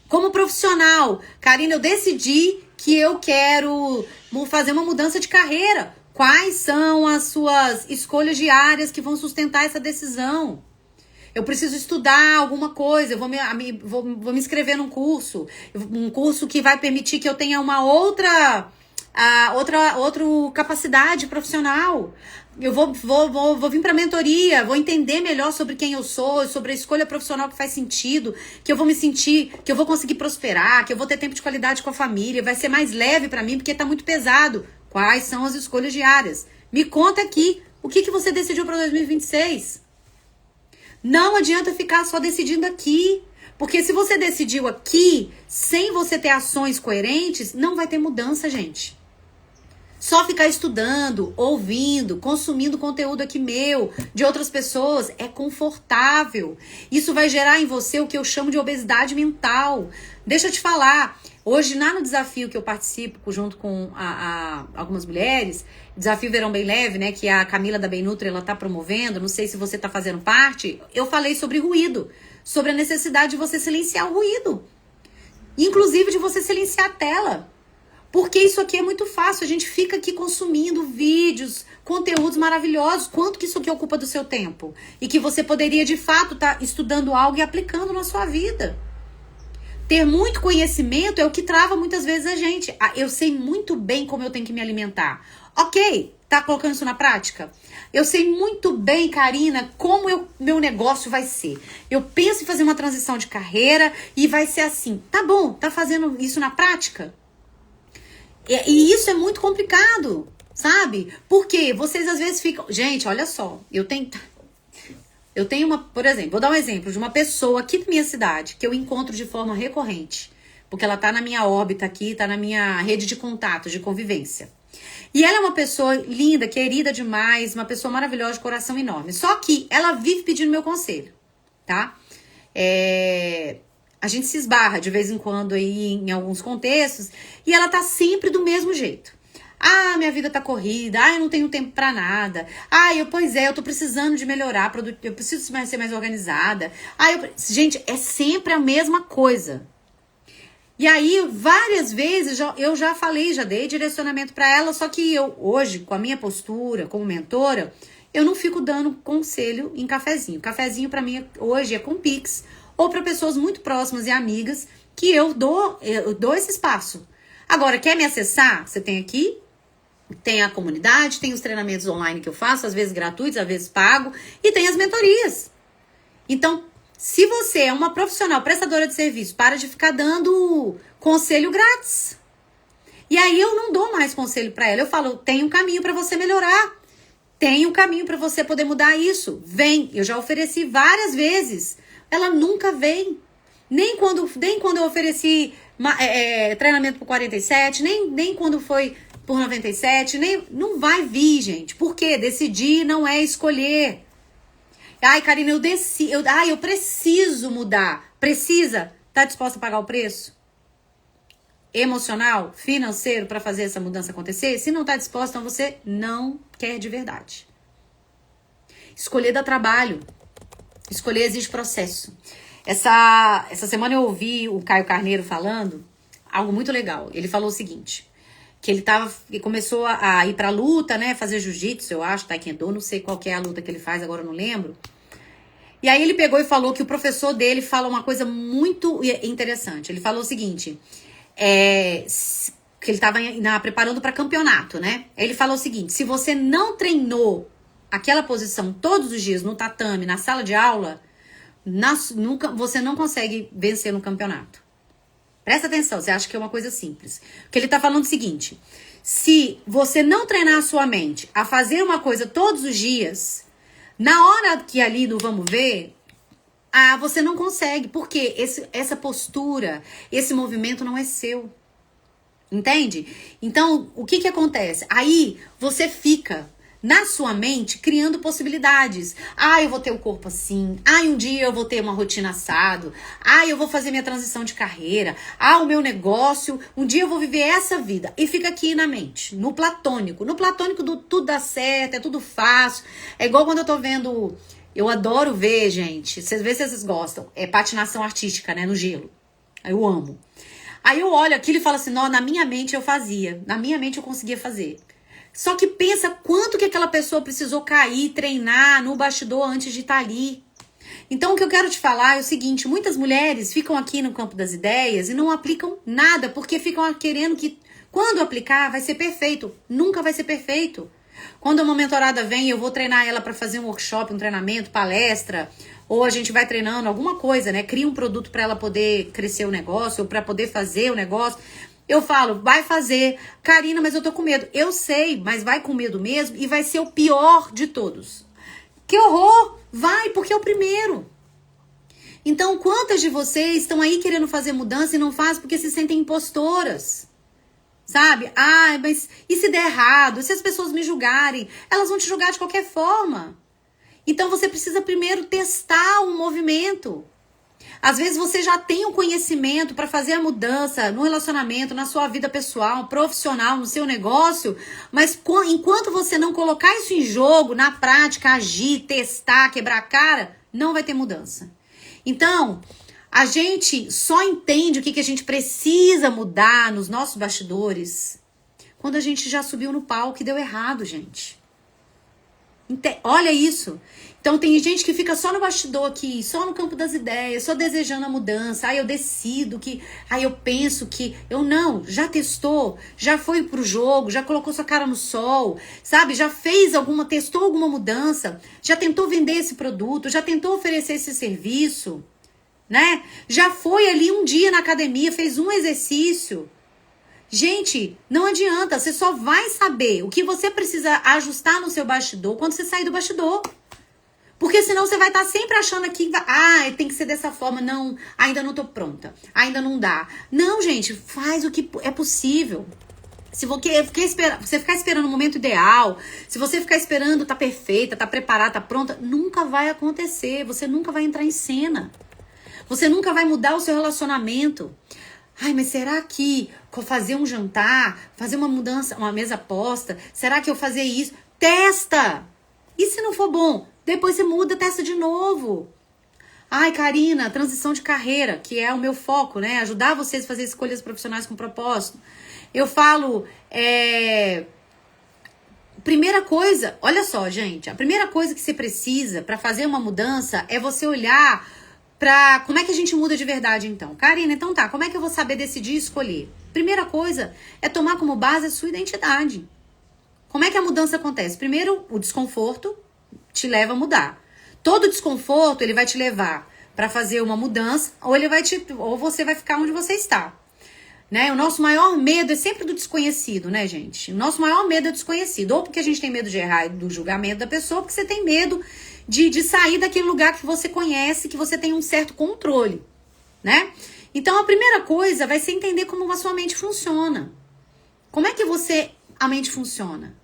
Como profissional, Karina, eu decidi que eu quero fazer uma mudança de carreira. Quais são as suas escolhas diárias que vão sustentar essa decisão? Eu preciso estudar alguma coisa, eu vou me inscrever num curso. Um curso que vai permitir que eu tenha uma outra capacidade profissional. Eu vou vir para mentoria, vou entender melhor sobre quem eu sou, sobre a escolha profissional que faz sentido, que eu vou me sentir, que eu vou conseguir prosperar, que eu vou ter tempo de qualidade com a família, vai ser mais leve para mim porque tá muito pesado. Quais são as escolhas diárias? Me conta aqui, o que você decidiu para 2026? Não adianta ficar só decidindo aqui, porque se você decidiu aqui, sem você ter ações coerentes, não vai ter mudança, gente. Só ficar estudando, ouvindo, consumindo conteúdo aqui meu, de outras pessoas, é confortável. Isso vai gerar em você o que eu chamo de obesidade mental. Deixa eu te falar, hoje lá no desafio que eu participo junto com algumas mulheres, Desafio Verão Bem Leve, né, que a Camila da Bem Nutri, ela tá promovendo, não sei se você tá fazendo parte, eu falei sobre ruído, sobre a necessidade de você silenciar o ruído. Inclusive de você silenciar a tela. Porque isso aqui é muito fácil, a gente fica aqui consumindo vídeos, conteúdos maravilhosos. Quanto que isso aqui ocupa do seu tempo? E que você poderia, de fato, estar estudando algo e aplicando na sua vida. Ter muito conhecimento é o que trava muitas vezes a gente. Eu sei muito bem como eu tenho que me alimentar. Ok, tá colocando isso na prática? Eu sei muito bem, Karina, como meu negócio vai ser. Eu penso em fazer uma transição de carreira e vai ser assim. Tá bom, tá fazendo isso na prática? E isso é muito complicado, sabe? Porque vocês às vezes ficam... Gente, olha só, eu tenho uma... Por exemplo, vou dar um exemplo de uma pessoa aqui da minha cidade que eu encontro de forma recorrente. Porque ela tá na minha órbita aqui, tá na minha rede de contato, de convivência. E ela é uma pessoa linda, querida demais, uma pessoa maravilhosa, de coração enorme. Só que ela vive pedindo meu conselho, tá? A gente se esbarra de vez em quando aí em alguns contextos e ela tá sempre do mesmo jeito. Ah, minha vida tá corrida. Ah, eu não tenho tempo pra nada. Ah, eu tô precisando de melhorar, eu preciso ser mais organizada. Gente, é sempre a mesma coisa. E aí, várias vezes, eu já falei, já dei direcionamento pra ela, só que eu, hoje, com a minha postura como mentora, eu não fico dando conselho em cafezinho. Cafezinho pra mim hoje é com Pix, ou para pessoas muito próximas e amigas que eu dou esse espaço. Agora, quer me acessar? Você tem aqui, tem a comunidade, tem os treinamentos online que eu faço, às vezes gratuitos, às vezes pago, e tem as mentorias. Então, se você é uma profissional prestadora de serviço, para de ficar dando conselho grátis. E aí eu não dou mais conselho para ela. Eu falo, tem um caminho para você melhorar. Tem um caminho para você poder mudar isso. Vem. Eu já ofereci várias vezes. Ela nunca vem. Nem quando eu ofereci treinamento por 47, nem quando foi por 97, não vai vir, gente. Por quê? Decidir não é escolher. Ai, Karina, eu preciso mudar. Precisa? Tá disposta a pagar o preço? Emocional, financeiro, para fazer essa mudança acontecer? Se não tá disposta, então você não quer de verdade. Escolher dá trabalho. Escolher exige processo. Essa semana eu ouvi o Caio Carneiro falando algo muito legal. Ele falou o seguinte, que ele começou a ir pra luta, né, fazer jiu-jitsu, eu acho, taekwondo, não sei qual que é a luta que ele faz, agora eu não lembro. E aí ele pegou e falou que o professor dele fala uma coisa muito interessante. Ele falou o seguinte, que ele estava preparando para campeonato, né? Ele falou o seguinte, se você não treinou aquela posição todos os dias no tatame, na sala de aula, você não consegue vencer no campeonato. Presta atenção, você acha que é uma coisa simples. Porque ele tá falando o seguinte, se você não treinar a sua mente a fazer uma coisa todos os dias, na hora que ali no vamos ver, você não consegue, porque essa postura, esse movimento não é seu. Entende? Então, o que acontece? Aí você fica na sua mente criando possibilidades. Eu vou ter o corpo assim. Um dia eu vou ter uma rotina assado. Eu vou fazer minha transição de carreira. O meu negócio. Um dia eu vou viver essa vida. E fica aqui na mente, no platônico. No platônico tudo dá certo, é tudo fácil. É igual quando eu tô vendo... Eu adoro ver, gente. Vocês vê se vocês gostam. É patinação artística, né? No gelo. Eu amo. Aí eu olho aquilo e falo assim, na minha mente eu fazia. Na minha mente eu conseguia fazer. Só que pensa quanto que aquela pessoa precisou cair, treinar no bastidor antes de estar ali. Então o que eu quero te falar é o seguinte, muitas mulheres ficam aqui no campo das ideias e não aplicam nada, porque ficam querendo que quando aplicar vai ser perfeito. Nunca vai ser perfeito. Quando uma mentorada vem, eu vou treinar ela para fazer um workshop, um treinamento, palestra, ou a gente vai treinando alguma coisa, né? Cria um produto para ela poder crescer o negócio, ou para poder fazer o negócio. Eu falo, vai fazer. Karina, mas eu tô com medo. Eu sei, mas vai com medo mesmo e vai ser o pior de todos. Que horror! Vai, porque é o primeiro. Então, quantas de vocês estão aí querendo fazer mudança e não fazem porque se sentem impostoras? Sabe? Ah, mas e se der errado? E se as pessoas me julgarem? Elas vão te julgar de qualquer forma. Então, você precisa primeiro testar um movimento. Às vezes você já tem o conhecimento para fazer a mudança no relacionamento, na sua vida pessoal, profissional, no seu negócio, mas enquanto você não colocar isso em jogo, na prática, agir, testar, quebrar a cara, não vai ter mudança. Então, a gente só entende o que a gente precisa mudar nos nossos bastidores quando a gente já subiu no palco e deu errado, gente. Olha isso. Então tem gente que fica só no bastidor aqui, só no campo das ideias, só desejando a mudança. Aí eu decido que, aí eu penso que, eu não, já testou, já foi pro jogo, já colocou sua cara no sol, sabe? Já fez testou alguma mudança, já tentou vender esse produto, já tentou oferecer esse serviço, né? Já foi ali um dia na academia, fez um exercício. Gente, não adianta, você só vai saber o que você precisa ajustar no seu bastidor quando você sair do bastidor. Porque senão você vai estar sempre achando que, tem que ser dessa forma. Não, ainda não tô pronta, ainda não dá. Não, gente, faz o que é possível. Se você ficar esperando o momento ideal, se você ficar esperando tá perfeita, tá preparada, tá pronta, nunca vai acontecer, você nunca vai entrar em cena. Você nunca vai mudar o seu relacionamento. Ai, mas será que fazer um jantar, fazer uma mudança, uma mesa posta, será que eu fazer isso? Testa! E se não for bom, depois você muda, testa de novo. Ai, Karina, transição de carreira, que é o meu foco, né? Ajudar vocês a fazer escolhas profissionais com propósito. Eu falo, primeira coisa, olha só, gente, a primeira coisa que você precisa para fazer uma mudança é você olhar pra como é que a gente muda de verdade, então. Karina, então tá, como é que eu vou saber decidir e escolher? Primeira coisa é tomar como base a sua identidade. Como é que a mudança acontece? Primeiro, o desconforto te leva a mudar. Todo desconforto, ele vai te levar para fazer uma mudança, ou você vai ficar onde você está. Né? O nosso maior medo é sempre do desconhecido, né, gente? O nosso maior medo é do desconhecido. Ou porque a gente tem medo de errar, do julgamento da pessoa, ou porque você tem medo de sair daquele lugar que você conhece, que você tem um certo controle, né? Então, a primeira coisa vai ser entender como a sua mente funciona. Como é que a mente funciona?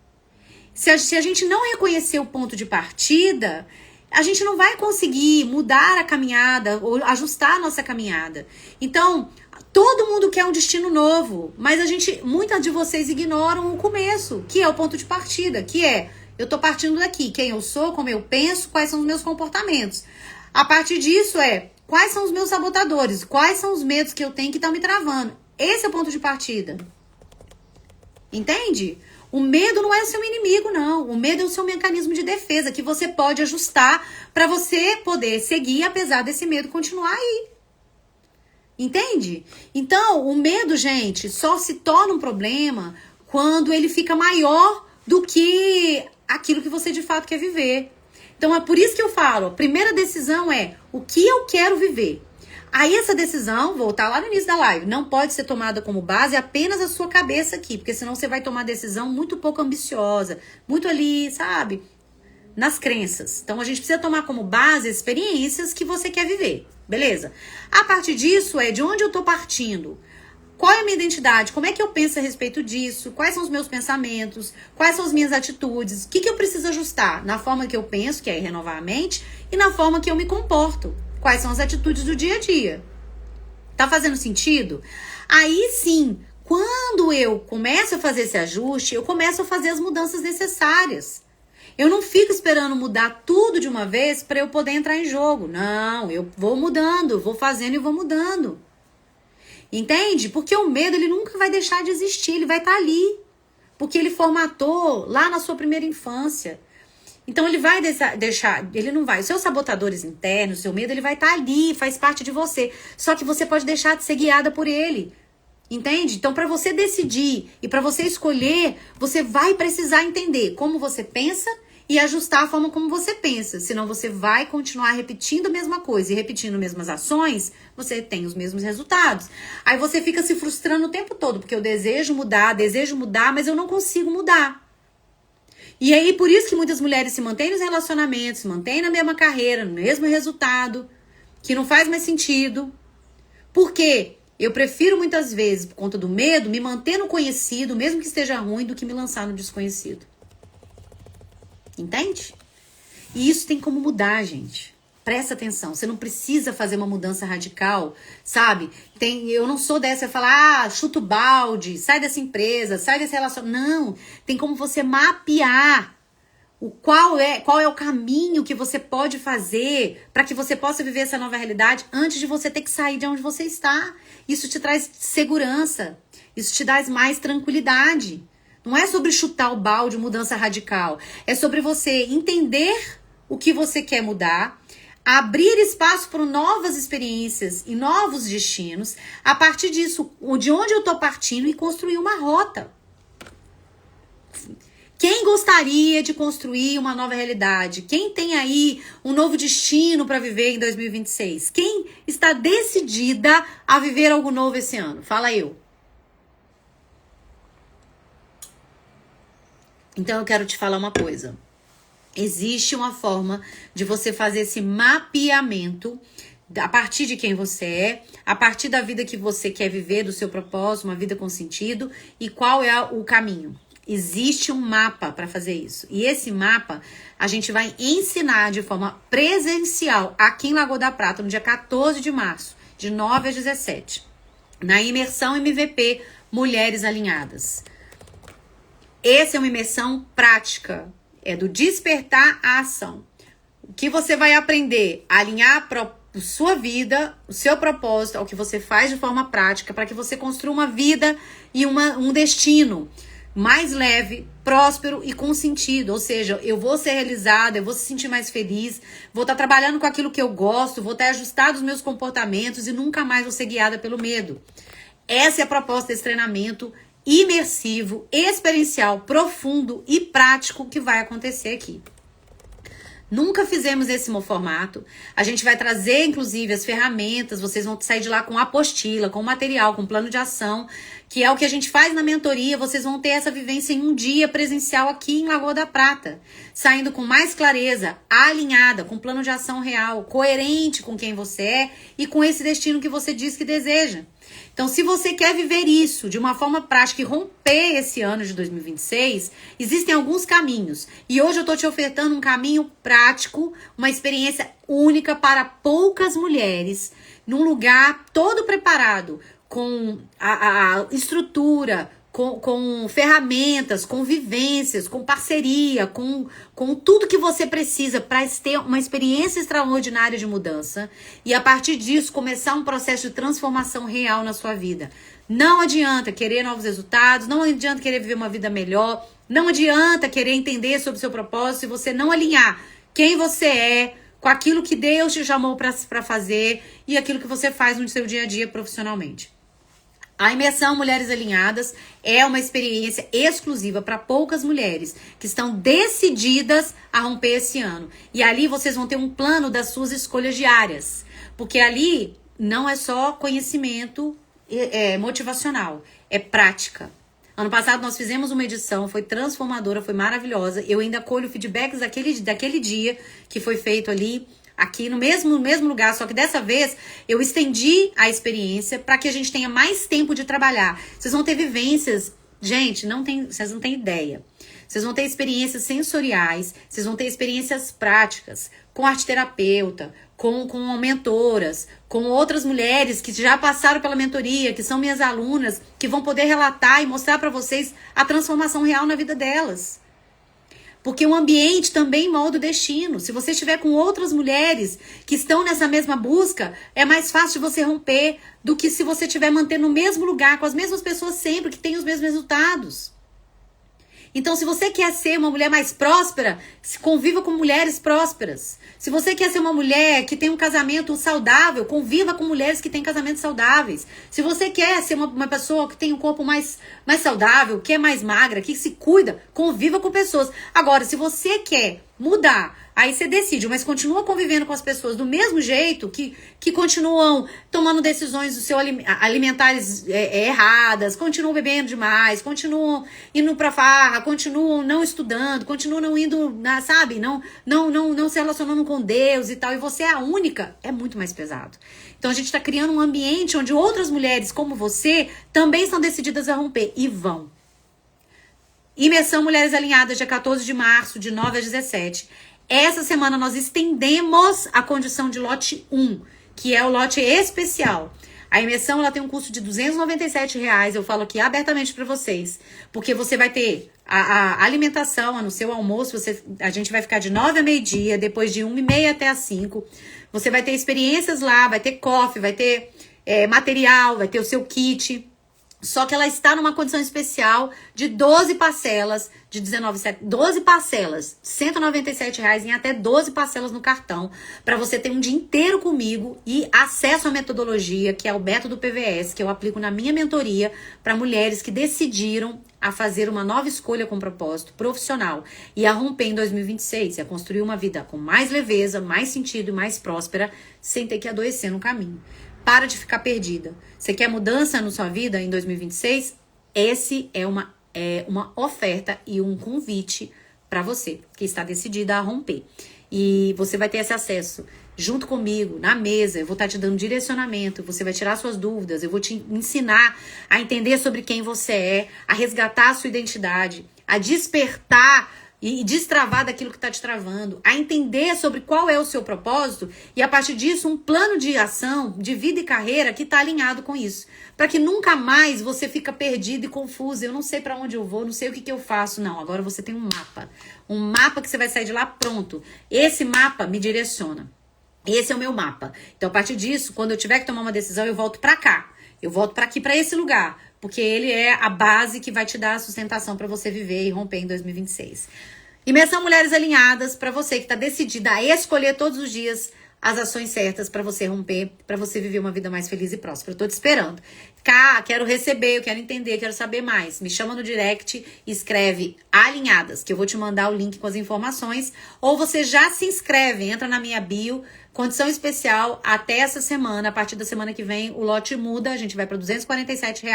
Se a gente não reconhecer o ponto de partida, a gente não vai conseguir mudar a caminhada ou ajustar a nossa caminhada. Então, todo mundo quer um destino novo, mas muitas de vocês ignoram o começo, que é o ponto de partida, que é, eu tô partindo daqui, quem eu sou, como eu penso, quais são os meus comportamentos. A partir disso quais são os meus sabotadores, quais são os medos que eu tenho que estão me travando. Esse é o ponto de partida. Entende? O medo não é o seu inimigo, não. O medo é o seu mecanismo de defesa, que você pode ajustar para você poder seguir, apesar desse medo continuar aí. Entende? Então, o medo, gente, só se torna um problema quando ele fica maior do que aquilo que você de fato quer viver. Então, é por isso que eu falo, a primeira decisão é o que eu quero viver. Aí essa decisão, voltar lá no início da live, não pode ser tomada como base apenas a sua cabeça aqui, porque senão você vai tomar decisão muito pouco ambiciosa, muito ali, sabe, nas crenças. Então a gente precisa tomar como base experiências que você quer viver, beleza? A partir disso de onde eu tô partindo? Qual é a minha identidade? Como é que eu penso a respeito disso? Quais são os meus pensamentos? Quais são as minhas atitudes? O que eu preciso ajustar? Na forma que eu penso, que é renovar a mente, e na forma que eu me comporto. Quais são as atitudes do dia a dia? Tá fazendo sentido? Aí sim, quando eu começo a fazer esse ajuste, eu começo a fazer as mudanças necessárias. Eu não fico esperando mudar tudo de uma vez para eu poder entrar em jogo. Não, eu vou mudando, vou fazendo e vou mudando. Entende? Porque o medo, ele nunca vai deixar de existir, ele vai estar ali. Porque ele formatou lá na sua primeira infância. Então ele vai deixar, ele não vai. Os seus sabotadores internos, o seu medo, ele vai estar ali, faz parte de você. Só que você pode deixar de ser guiada por ele. Entende? Então, para você decidir e para você escolher, você vai precisar entender como você pensa e ajustar a forma como você pensa. Senão você vai continuar repetindo a mesma coisa e repetindo as mesmas ações, você tem os mesmos resultados. Aí você fica se frustrando o tempo todo, porque eu desejo mudar, mas eu não consigo mudar. E aí, por isso que muitas mulheres se mantêm nos relacionamentos, se mantêm na mesma carreira, no mesmo resultado, que não faz mais sentido. Por quê? Eu prefiro muitas vezes, por conta do medo, me manter no conhecido, mesmo que esteja ruim, do que me lançar no desconhecido. Entende? E isso tem como mudar, gente. Presta atenção, você não precisa fazer uma mudança radical, sabe? Eu não sou dessa, falar, chuta o balde, sai dessa empresa, sai desse relacionamento. Não, tem como você mapear qual é o caminho que você pode fazer para que você possa viver essa nova realidade antes de você ter que sair de onde você está. Isso te traz segurança, isso te dá mais tranquilidade. Não é sobre chutar o balde, mudança radical. É sobre você entender o que você quer mudar, abrir espaço para novas experiências e novos destinos. A partir disso, de onde eu estou partindo, e construir uma rota. Quem gostaria de construir uma nova realidade? Quem tem aí um novo destino para viver em 2026? Quem está decidida a viver algo novo esse ano? Fala eu. Então eu quero te falar uma coisa. Existe uma forma de você fazer esse mapeamento a partir de quem você é, a partir da vida que você quer viver, do seu propósito, uma vida com sentido, e qual é o caminho. Existe um mapa para fazer isso. E esse mapa a gente vai ensinar de forma presencial aqui em Lagoa da Prata, no dia 14 de março, de 9 às 17, na imersão MVP Mulheres Alinhadas. Essa é uma imersão prática, é do despertar à ação. O que você vai aprender? Alinhar a sua vida, o seu propósito, ao que você faz de forma prática, para que você construa uma vida e um destino mais leve, próspero e com sentido. Ou seja, eu vou ser realizada, eu vou se sentir mais feliz, vou estar trabalhando com aquilo que eu gosto, vou estar ajustado os meus comportamentos e nunca mais vou ser guiada pelo medo. Essa é a proposta desse treinamento imersivo, experiencial, profundo e prático que vai acontecer aqui. Nunca fizemos esse formato. A gente vai trazer, inclusive, as ferramentas. Vocês vão sair de lá com apostila, com material, com plano de ação, que é o que a gente faz na mentoria. Vocês vão ter essa vivência em um dia presencial aqui em Lagoa da Prata, saindo com mais clareza, alinhada, com plano de ação real, coerente com quem você é e com esse destino que você diz que deseja. Então, se você quer viver isso de uma forma prática e romper esse ano de 2026, existem alguns caminhos. E hoje eu estou te ofertando um caminho prático, uma experiência única para poucas mulheres, num lugar todo preparado, com a estrutura, com ferramentas, com vivências, com parceria, com tudo que você precisa para ter uma experiência extraordinária de mudança e a partir disso começar um processo de transformação real na sua vida. Não adianta querer novos resultados, não adianta querer viver uma vida melhor, não adianta querer entender sobre o seu propósito se você não alinhar quem você é com aquilo que Deus te chamou para fazer e aquilo que você faz no seu dia a dia profissionalmente. A imersão Mulheres Alinhadas é uma experiência exclusiva para poucas mulheres que estão decididas a romper esse ano. E ali vocês vão ter um plano das suas escolhas diárias. Porque ali não é só conhecimento motivacional, é prática. Ano passado nós fizemos uma edição, foi transformadora, foi maravilhosa. Eu ainda colho feedbacks daquele dia que foi feito ali, aqui no mesmo lugar, só que dessa vez eu estendi a experiência para que a gente tenha mais tempo de trabalhar. Vocês vão ter vivências, gente, vocês não têm ideia. Vocês vão ter experiências sensoriais, vocês vão ter experiências práticas com arteterapeuta, com mentoras, com outras mulheres que já passaram pela mentoria, que são minhas alunas, que vão poder relatar e mostrar para vocês a transformação real na vida delas. Porque o ambiente também molda o destino. Se você estiver com outras mulheres que estão nessa mesma busca, é mais fácil de você romper do que se você estiver mantendo no mesmo lugar, com as mesmas pessoas sempre, que têm os mesmos resultados. Então, se você quer ser uma mulher mais próspera, conviva com mulheres prósperas. Se você quer ser uma mulher que tem um casamento saudável, conviva com mulheres que têm casamentos saudáveis. Se você quer ser uma pessoa que tem um corpo mais saudável, que é mais magra, que se cuida, conviva com pessoas. Agora, se você quer mudar, aí você decide, mas continua convivendo com as pessoas do mesmo jeito, que continuam tomando decisões alimentares erradas, continuam bebendo demais, continuam indo pra farra, continuam não estudando, continuam não indo, sabe, não se relacionando com Deus e tal, e você é a única, é muito mais pesado. Então a gente está criando um ambiente onde outras mulheres como você também estão decididas a romper, e vão. Imersão Mulheres Alinhadas, dia 14 de março, de 9 às 17. Essa semana nós estendemos a condição de lote 1, que é o lote especial. A imersão ela tem um custo de R$ 297, eu falo aqui abertamente para vocês, porque você vai ter a alimentação no seu almoço, a gente vai ficar de 9 a meio-dia, depois de 1h30 até as 5. Você vai ter experiências lá, vai ter coffee, vai ter material, vai ter o seu kit. Só que ela está numa condição especial de 12 parcelas, de 12 parcelas, R$ 197 em até 12 parcelas no cartão, para você ter um dia inteiro comigo e acesso à metodologia, que é o método PVS, que eu aplico na minha mentoria para mulheres que decidiram a fazer uma nova escolha com propósito profissional e a romper em 2026, a construir uma vida com mais leveza, mais sentido e mais próspera, sem ter que adoecer no caminho. Para de ficar perdida. Você quer mudança na sua vida em 2026? Esse é uma oferta e um convite para você que está decidida a romper. E você vai ter esse acesso junto comigo, na mesa. Eu vou estar te dando direcionamento, você vai tirar suas dúvidas, eu vou te ensinar a entender sobre quem você é, a resgatar a sua identidade, a despertar e destravar daquilo que está te travando, a entender sobre qual é o seu propósito e, a partir disso, um plano de ação, de vida e carreira que está alinhado com isso. Para que nunca mais você fica perdido e confuso. Eu não sei para onde eu vou, não sei o que eu faço. Não, agora você tem um mapa. Um mapa que você vai sair de lá pronto. Esse mapa me direciona. Esse é o meu mapa. Então, a partir disso, quando eu tiver que tomar uma decisão, eu volto para cá. Eu volto para aqui, para esse lugar. Porque ele é a base que vai te dar a sustentação para você viver e romper em 2026. Imersão Mulheres Alinhadas, para você que está decidida a escolher todos os dias as ações certas para você romper, para você viver uma vida mais feliz e próspera. Eu tô te esperando. Quero receber, eu quero entender, quero saber mais. Me chama no direct, escreve Alinhadas, que eu vou te mandar o link com as informações. Ou você já se inscreve, entra na minha bio, condição especial até essa semana. A partir da semana que vem, o lote muda, a gente vai para R$ 247.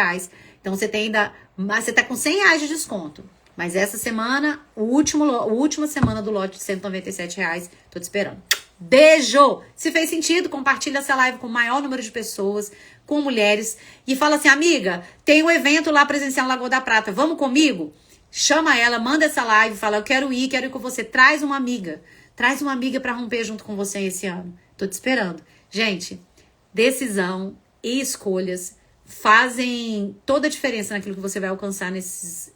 Então você tem ainda, você tá com R$ 100 de desconto. Mas essa semana, a última semana do lote de R$ 197, tô te esperando. Beijo! Se fez sentido, compartilha essa live com o maior número de pessoas, com mulheres. E fala assim, amiga, tem um evento lá presencial em Lagoa da Prata, vamos comigo? Chama ela, manda essa live, fala, eu quero ir com você. Traz uma amiga pra romper junto com você esse ano. Tô te esperando. Gente, decisão e escolhas fazem toda a diferença naquilo que você vai alcançar nesses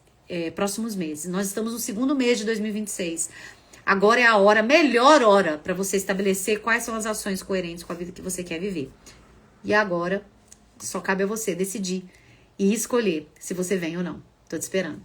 próximos meses. Nós estamos no segundo mês de 2026. Agora é a melhor hora para você estabelecer quais são as ações coerentes com a vida que você quer viver. E agora, só cabe a você decidir e escolher se você vem ou não. Tô te esperando.